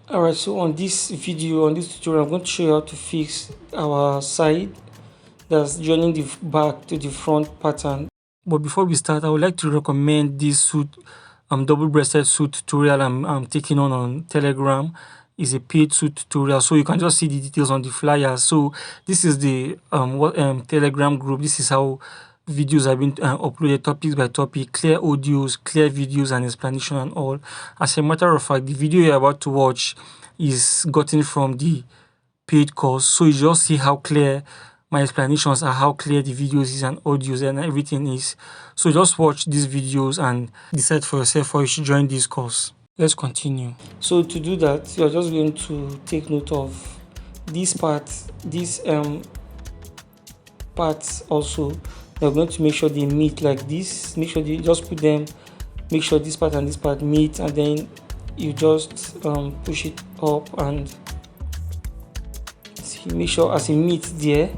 Alright, so on this video, on this tutorial, I'm going to show you how to fix our side that's joining the back to the front pattern. But before we start, I would like to recommend this suit, double-breasted suit tutorial I'm taking on Telegram. Is a paid suit tutorial, so you can just see the details on the flyer. So this is the Telegram group. This is how videos have been uploaded, topics by topic, clear audios, clear videos, and explanation and all. As a matter of fact, the video you're about to watch is gotten from the paid course, so you just see how clear my explanations are, how clear the videos is and audios and everything is. So just watch these videos and decide for yourself or you should join this course. Let's continue. So to do that, you're just going to take note of this part, these parts also. You're going to make sure they meet like this. Make sure they just put them, make sure this part and this part meet, and then you just push it up and see, make sure as it meets there,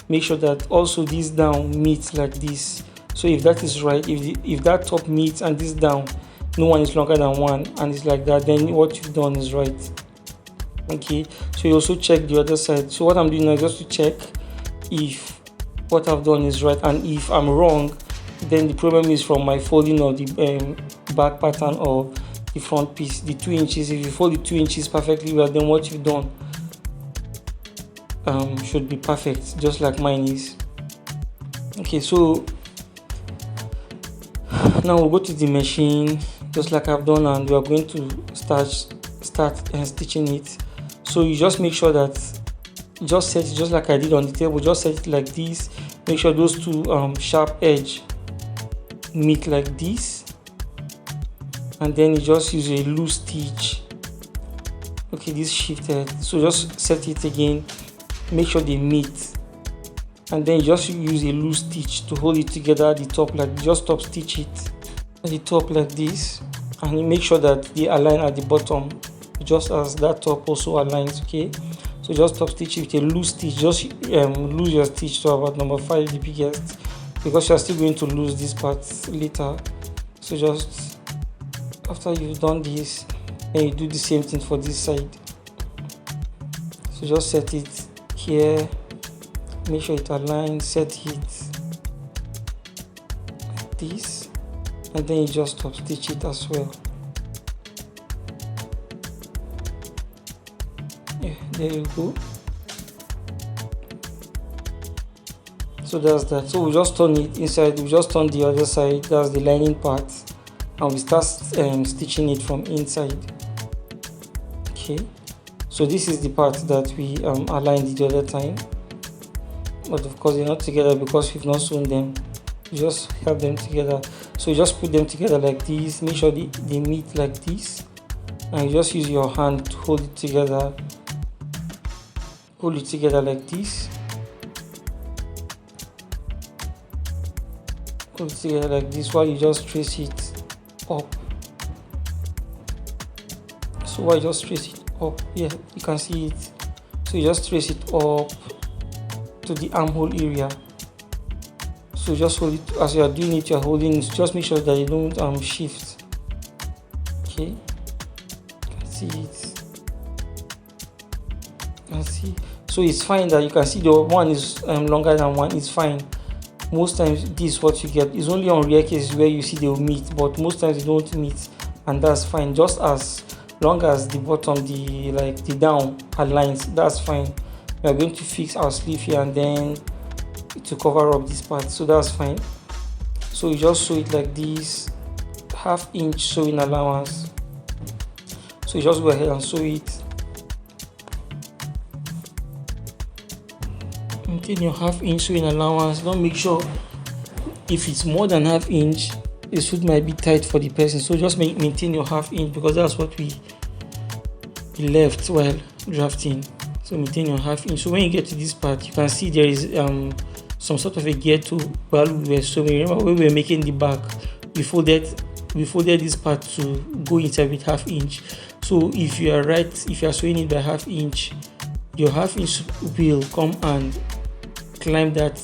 make sure that also this down meets like this. So if that is right, if that top meets and this down, no one is longer than one, and it's like that, then what you've done is right. Okay, so you also check the other side. So what I'm doing now is just to check if what I've done is right, and if I'm wrong, then the problem is from my folding of the back pattern or the front piece, the 2 inches. If you fold the 2 inches perfectly well, then what you've done should be perfect, just like mine is. Okay, so now we'll go to the machine just like I've done, and we are going to start stitching it. So you just make sure that just set it just like I did on the table, just set it like this. Make sure those two sharp edge meet like this, and then you just use a loose stitch. Okay, this shifted, so just set it again, make sure they meet, and then you just use a loose stitch to hold it together at the top, like just top stitch it at the top like this, and you make sure that they align at the bottom just as that top also aligns. Okay, so just top stitch with a loose stitch. Just lose your stitch to about number 5, the biggest, because you are still going to lose this part later. So just after you've done this, then you do the same thing for this side. So just set it here, make sure it aligns, set it like this, and then you just top stitch it as well. Yeah, there you go. So that's that. So we just turn it inside, we just turn the other side, that's the lining part, and we start stitching it from inside. Okay, so this is the part that we aligned the other time, but of course they're not together because we've not sewn them. You just have them together. So you just put them together like this, make sure they meet like this, and you just use your hand to hold it together. Hold it together like this. Hold it together like this while you just trace it up. So while you just trace it up, yeah, you can see it. So you just trace it up to the armhole area. So just hold it as you are doing it. You are holding it. Just make sure that you don't shift. Okay, you can see it. You can see. So it's fine that you can see the one is longer than one. It's fine. Most times this is what you get. It's only on rare cases where you see they will meet, but most times they don't meet, and that's fine. Just as long as the bottom, the down aligns, that's fine. We are going to fix our sleeve here and then to cover up this part, so that's fine. So you just sew it like this, 1/2 inch sewing allowance. So you just go ahead and sew it. Maintain your 1/2 inch sewing allowance. Don't make sure if it's more than 1/2 inch, the suit might be tight for the person. So just maintain your 1/2 inch because that's what we left while drafting. So maintain your 1/2 inch. So when you get to this part, you can see there is some sort of a gear tool while we were sewing. Remember when we were making the back, we folded this part to go inside with 1/2 inch. So if you are sewing it by 1/2 inch, your 1/2 inch will come and climb that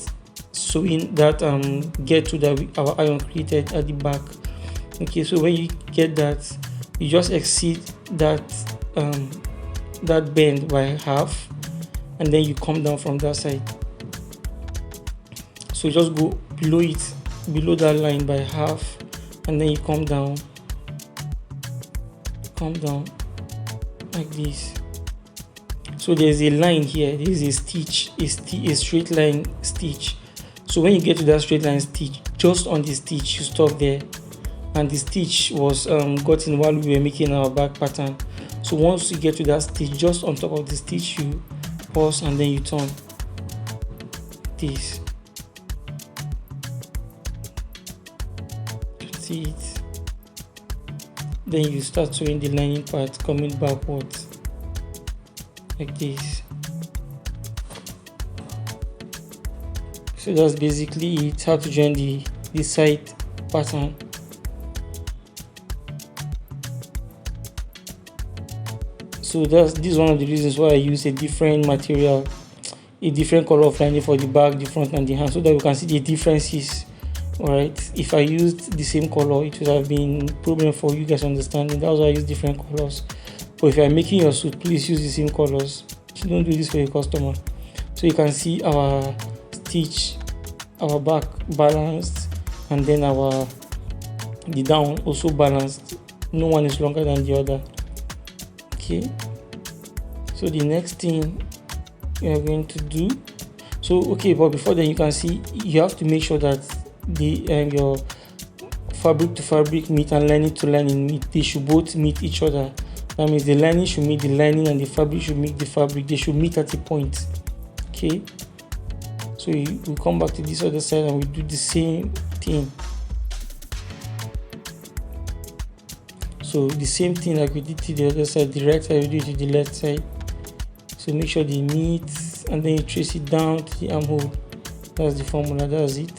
sewing, that gear tool that our iron created at the back. Okay, so when you get that, you just exceed that that bend by half, and then you come down from that side. So you just go below it, below that line by half, and then you come down like this. So there's a line here, there's a stitch, a straight line stitch. So when you get to that straight line stitch, just on the stitch you stop there, and the stitch was gotten while we were making our back pattern. So once you get to that stitch, just on top of the stitch you pause and then you turn this. See it? Then you start sewing the lining part coming backwards like this. So that's basically it, how to join the side pattern. So this is one of the reasons why I use a different material, a different color of lining for the back, the front and the hand, so that we can see the differences. Alright, if I used the same color, it would have been a problem for you guys understanding. That's why I use different colors. But if you are making your suit, please use the same colors. Don't do this for your customer. So you can see our stitch, our back balanced, and then the down also balanced. No one is longer than the other. Okay, so the next thing we are going to do, but before then, you can see you have to make sure that your fabric to fabric meet and lining to lining meet. They should both meet each other. That means the lining should meet the lining and the fabric should meet the fabric. They should meet at a point. Okay, so we come back to this other side and we do the same thing. So the same thing like we did to the other side, the right side we do it to the left side. So make sure they meet and then you trace it down to the armhole. That's the formula, that's it.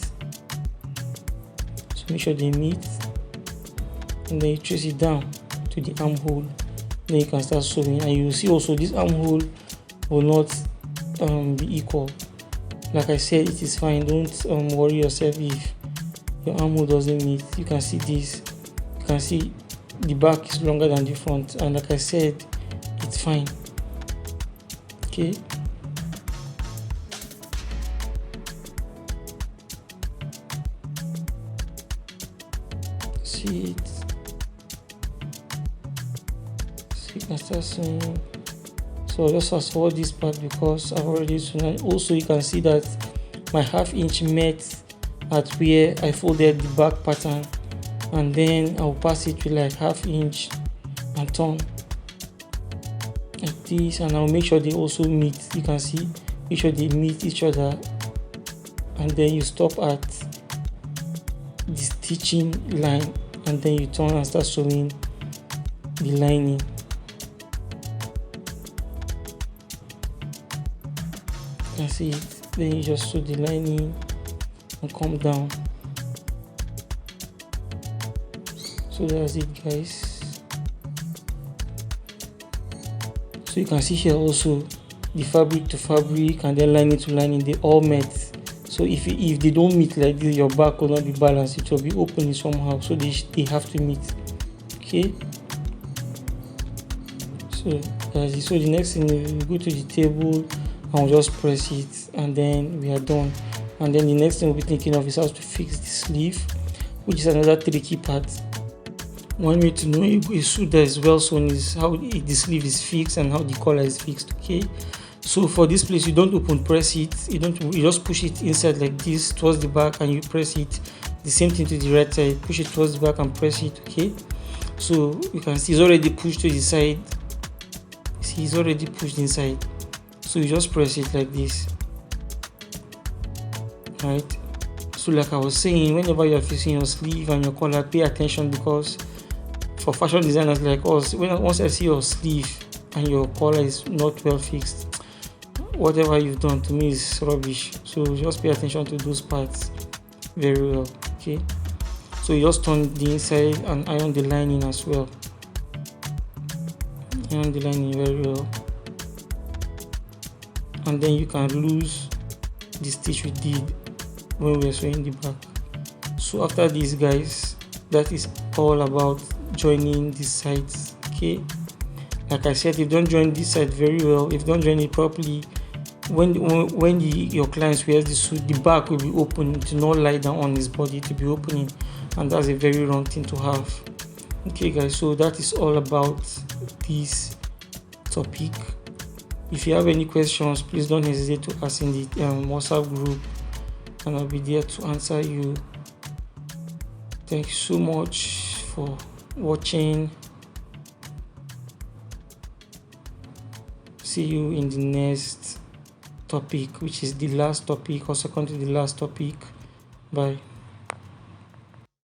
So make sure they meet and then you trace it down to the armhole. Then you can start sewing, and you will see also this armhole will not be equal. Like I said, it is fine. Don't worry yourself if your armhole doesn't meet. You can see this. You can see the back is longer than the front, and like I said, it's fine. Okay, see it. So you can start sewing. So just fast forward this part because I've already sewn. Also you can see that my ½ inch met at where I folded the back pattern, and then I'll pass it with like ½ inch and turn like this, and I'll make sure they also meet. You can see, make sure they meet each other, and then you stop at the stitching line and then you turn and start sewing the lining. You can see it. Then you just sew the lining and come down. So that's it, guys. So you can see here also the fabric to fabric and then lining to lining, they all met. So if they don't meet like this, your back will not be balanced, it will be open somehow. So they have to meet. Okay, so that's it. So the next thing, we go to the table and we'll just press it, and then we are done. And then the next thing we'll be thinking of is how to fix the sleeve, which is another tricky part. One way to know a suit that is well sewn is how the sleeve is fixed and how the collar is fixed. Okay, so for this place, you don't open press it, you just push it inside like this towards the back and you press it. The same thing to the right side, push it towards the back and press it. Okay, so you can see it's already pushed to the side. See, it's already pushed inside, so you just press it like this. Right, so like I was saying, whenever you're fixing your sleeve and your collar, pay attention, because for fashion designers like us, once I see your sleeve and your collar is not well fixed, whatever you've done to me is rubbish. So just pay attention to those parts very well. Okay, so you just turn the inside and iron the lining as well. Iron the lining very well, and then you can lose the stitch we did when we were sewing the back. So after this, guys, that is all about joining the sides. Okay, Like I said, if you don't join this side very well, if you don't join it properly, when your client wears the suit, the back will be open to not lie down on his body, to be opening, and that's a very wrong thing to have. Okay guys, so that is all about this topic. If you have any questions, please don't hesitate to ask in the WhatsApp group, and I'll be there to answer you. Thank you so much for watching. See you in the next topic, which is the last topic, or second to the last topic. Bye.